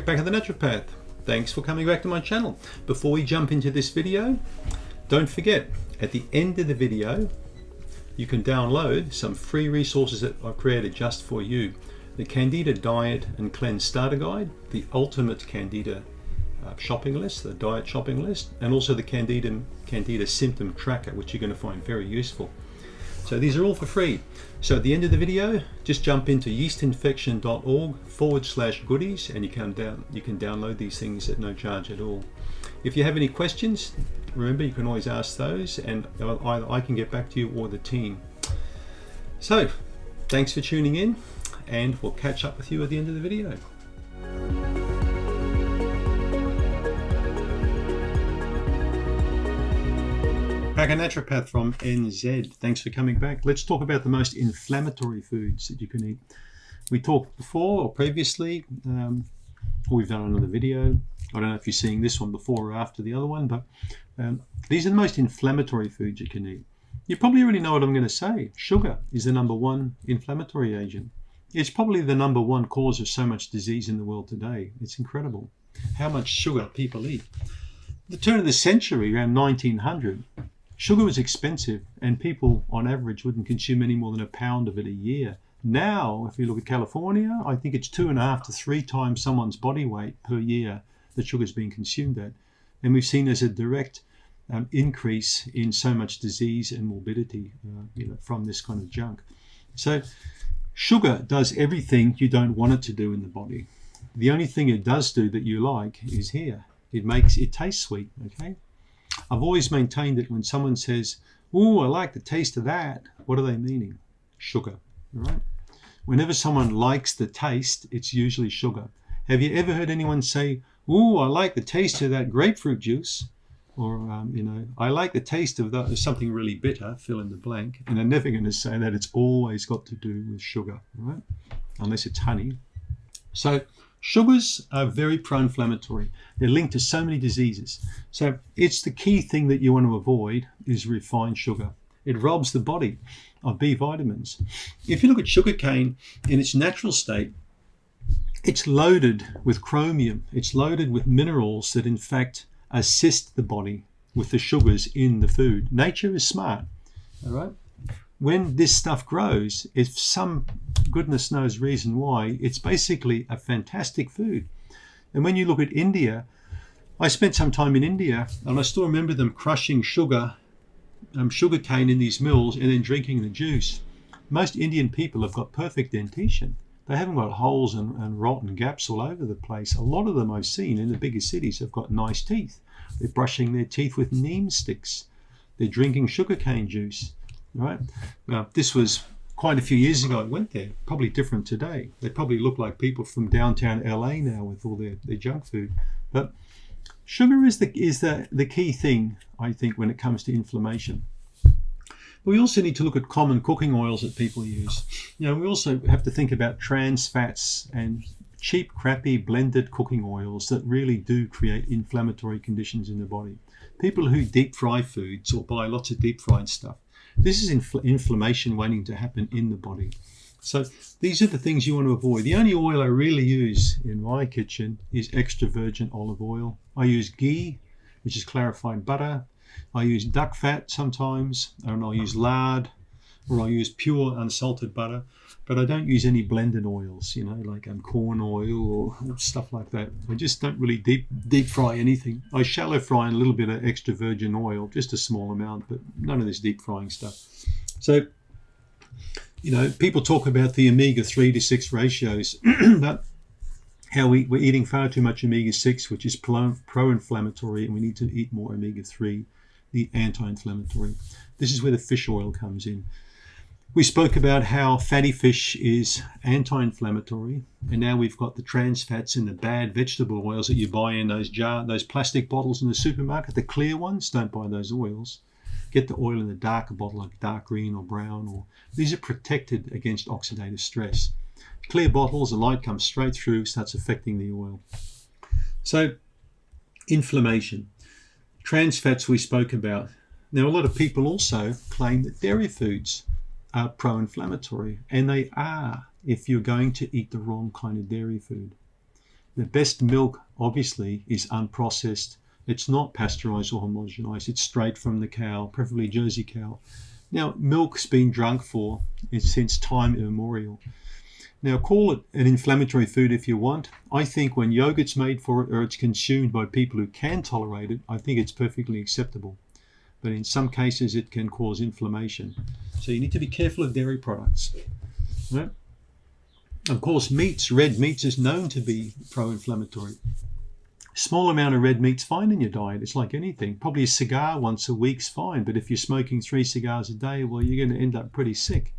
Back at the Naturopath. Thanks for coming back to my channel. Before we jump into this video, don't forget, at the end of the video, you can download some free resources that I've created just for you. The Candida Diet and Cleanse Starter Guide, the Ultimate Candida shopping list, the diet shopping list, and also the Candida Symptom Tracker, which you're going to find very useful. So these are all for free. So at the end of the video, just jump into yeastinfection.org/goodies and you can download these things at no charge at all. If you have any questions, remember you can always ask those and either I can get back to you or the team. So thanks for tuning in and we'll catch up with you at the end of the video. Back a Naturopath from NZ. Thanks for coming back. Let's talk about the most inflammatory foods that you can eat. We talked before or previously, or we've done another video. I don't know if you're seeing this one before or after the other one, but these are the most inflammatory foods you can eat. You probably already know what I'm going to say. Sugar is the #1 inflammatory agent. It's probably the #1 cause of so much disease in the world today. It's incredible how much sugar people eat. At the turn of the century, around 1900, sugar was expensive and people on average wouldn't consume any more than a pound of it a year. Now, if you look at California, I think it's 2.5 to 3 times someone's body weight per year that sugar is being consumed at. And we've seen there's a direct increase in so much disease and morbidity from this kind of junk. So sugar does everything you don't want it to do in the body. The only thing it does do that you like is here. It tastes sweet, okay? I've always maintained that when someone says, "Oh, I like the taste of that," what are they meaning? Sugar, right? Whenever someone likes the taste, it's usually sugar. Have you ever heard anyone say, "Oh, I like the taste of that grapefruit juice," or "I like the taste of something really bitter," fill in the blank? And they're never going to say that. It's always got to do with sugar, right? Unless it's honey. So sugars are very pro-inflammatory. They're linked to so many diseases. So it's the key thing that you want to avoid is refined sugar. It robs the body of B vitamins. If you look at sugarcane in its natural state, it's loaded with chromium. It's loaded with minerals that in fact assist the body with the sugars in the food. Nature is smart, all right? When this stuff grows, if some goodness knows reason why, it's basically a fantastic food. And when you look at India, I spent some time in India and I still remember them crushing sugarcane in these mills and then drinking the juice. Most Indian people have got perfect dentition. They haven't got holes and rotten gaps all over the place. A lot of them I've seen in the bigger cities have got nice teeth. They're brushing their teeth with neem sticks. They're drinking sugarcane juice. Right? Now, this was quite a few years ago I went there, probably different today. They probably look like people from downtown LA now with all their junk food. But sugar is the key thing, I think, when it comes to inflammation. But we also need to look at common cooking oils that people use. We also have to think about trans fats and cheap, crappy, blended cooking oils that really do create inflammatory conditions in the body. People who deep fry foods or buy lots of deep fried stuff, this is inflammation waiting to happen in the body. So these are the things you want to avoid. The only oil I really use in my kitchen is extra virgin olive oil. I use ghee, which is clarified butter. I use duck fat sometimes, and I'll use lard, or I'll use pure unsalted butter. But I don't use any blended oils, like corn oil or stuff like that. I just don't really deep fry anything. I shallow fry in a little bit of extra virgin oil, just a small amount, but none of this deep frying stuff. So, people talk about the omega-3 to 6 ratios, but how we're eating far too much omega-6, which is pro-inflammatory, and we need to eat more omega-3, the anti-inflammatory. This is where the fish oil comes in. We spoke about how fatty fish is anti-inflammatory, and now we've got the trans fats in the bad vegetable oils that you buy in those plastic bottles in the supermarket, the clear ones. Don't buy those oils. Get the oil in the darker bottle, like dark green or brown. These are protected against oxidative stress. Clear bottles, the light comes straight through, starts affecting the oil. So, inflammation. Trans fats we spoke about. Now, a lot of people also claim that dairy foods are pro-inflammatory, and they are if you're going to eat the wrong kind of dairy food. The best milk, obviously, is unprocessed. It's not pasteurized or homogenized. It's straight from the cow, preferably Jersey cow. Now, milk's been drunk since time immemorial. Now, call it an inflammatory food if you want. I think when yogurt's made for it or it's consumed by people who can tolerate it, I think it's perfectly acceptable. But in some cases, it can cause inflammation. So you need to be careful of dairy products. Right? Of course, red meats is known to be pro-inflammatory. Small amount of red meat's fine in your diet. It's like anything. Probably a cigar once a week's fine, but if you're smoking 3 cigars a day, well, you're going to end up pretty sick.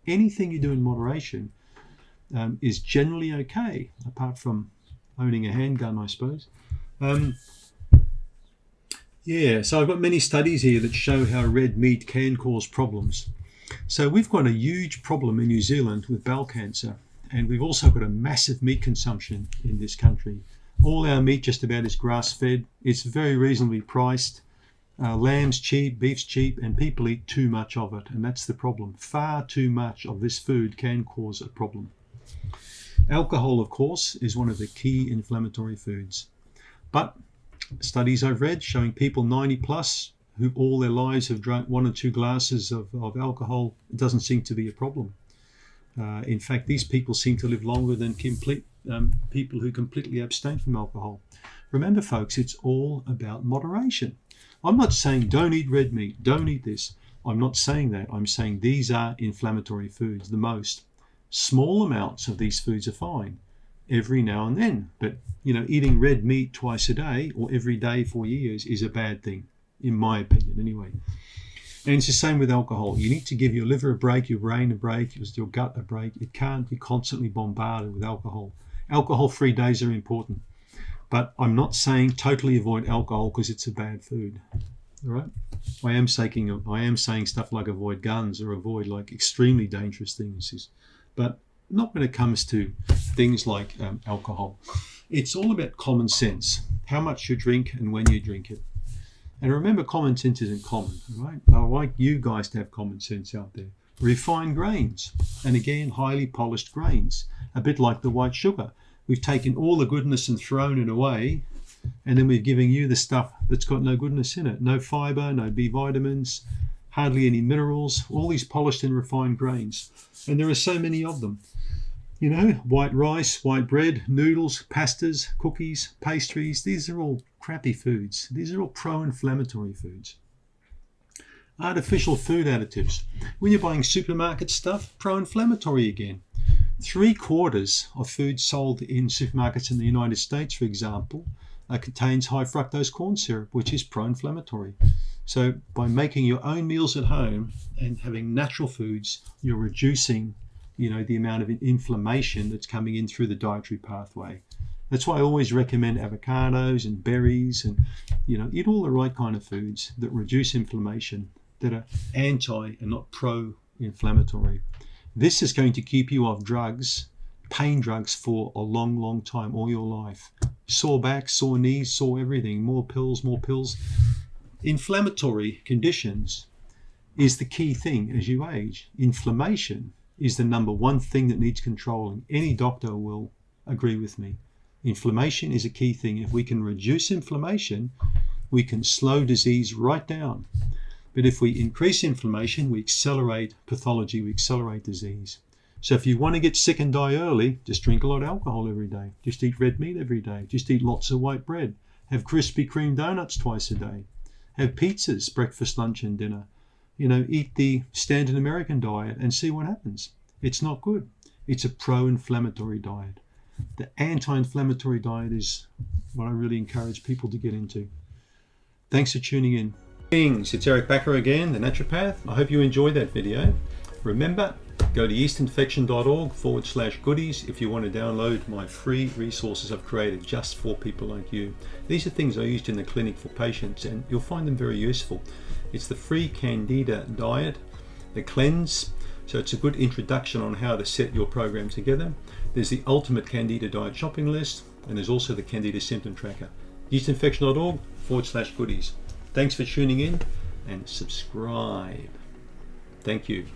Anything you do in moderation is generally okay, apart from owning a handgun, I suppose. So I've got many studies here that show how red meat can cause problems. So we've got a huge problem in New Zealand with bowel cancer, and we've also got a massive meat consumption in this country. All our meat just about is grass-fed. It's very reasonably priced. Lamb's cheap, beef's cheap, and people eat too much of it, and that's the problem. Far too much of this food can cause a problem. Alcohol, of course, is one of the key inflammatory foods. But studies I've read showing people 90 plus who all their lives have drunk 1 or 2 glasses of alcohol, it doesn't seem to be a problem. In fact, these people seem to live longer than people who completely abstain from alcohol. Remember, folks, it's all about moderation. I'm not saying don't eat red meat, don't eat this. I'm not saying that. I'm saying these are inflammatory foods, the most. Small amounts of these foods are fine every now and then. But, eating red meat twice a day or every day for years is a bad thing, in my opinion, anyway. And it's the same with alcohol. You need to give your liver a break, your brain a break, your gut a break. It can't be constantly bombarded with alcohol. Alcohol-free days are important. But I'm not saying totally avoid alcohol because it's a bad food. All right? I am saying stuff like avoid guns or avoid like extremely dangerous things. But not when it comes to things like alcohol. It's all about common sense, how much you drink and when you drink it. And remember, common sense isn't common, right? I like you guys to have common sense out there. Refined grains, and again, highly polished grains, a bit like the white sugar. We've taken all the goodness and thrown it away, and then we're giving you the stuff that's got no goodness in it. No fiber, no B vitamins, hardly any minerals, all these polished and refined grains. And there are so many of them. White rice, white bread, noodles, pastas, cookies, pastries, these are all crappy foods. These are all pro-inflammatory foods. Artificial food additives. When you're buying supermarket stuff, pro-inflammatory again. 3/4 of food sold in supermarkets in the United States, for example, contains high fructose corn syrup, which is pro-inflammatory. So by making your own meals at home and having natural foods, you're reducing the amount of inflammation that's coming in through the dietary pathway. That's why I always recommend avocados and berries and, eat all the right kind of foods that reduce inflammation, that are anti and not pro-inflammatory. This is going to keep you off drugs, pain drugs, for a long, long time, all your life. Sore back, sore knees, sore everything, more pills, more pills. Inflammatory conditions is the key thing as you age. Inflammation is the number one thing that needs controlling. Any doctor will agree with me. Inflammation is a key thing. If we can reduce inflammation, we can slow disease right down. But if we increase inflammation, we accelerate pathology, we accelerate disease. So if you want to get sick and die early, just drink a lot of alcohol every day. Just eat red meat every day. Just eat lots of white bread. Have Krispy Kreme donuts twice a day. Have pizzas, breakfast, lunch, and dinner. Eat the standard American diet and see what happens. It's not good. It's a pro-inflammatory diet. The anti-inflammatory diet is what I really encourage people to get into. Thanks for tuning in. It's Eric Backer again, the naturopath. I hope you enjoyed that video. Remember, go to yeastinfection.org/goodies if you want to download my free resources I've created just for people like you. These are things I used in the clinic for patients, and you'll find them very useful. It's the free Candida diet, the cleanse, so it's a good introduction on how to set your program together. There's the ultimate Candida diet shopping list, and there's also the Candida symptom tracker. yeastinfection.org/goodies. Thanks for tuning in and subscribe. Thank you.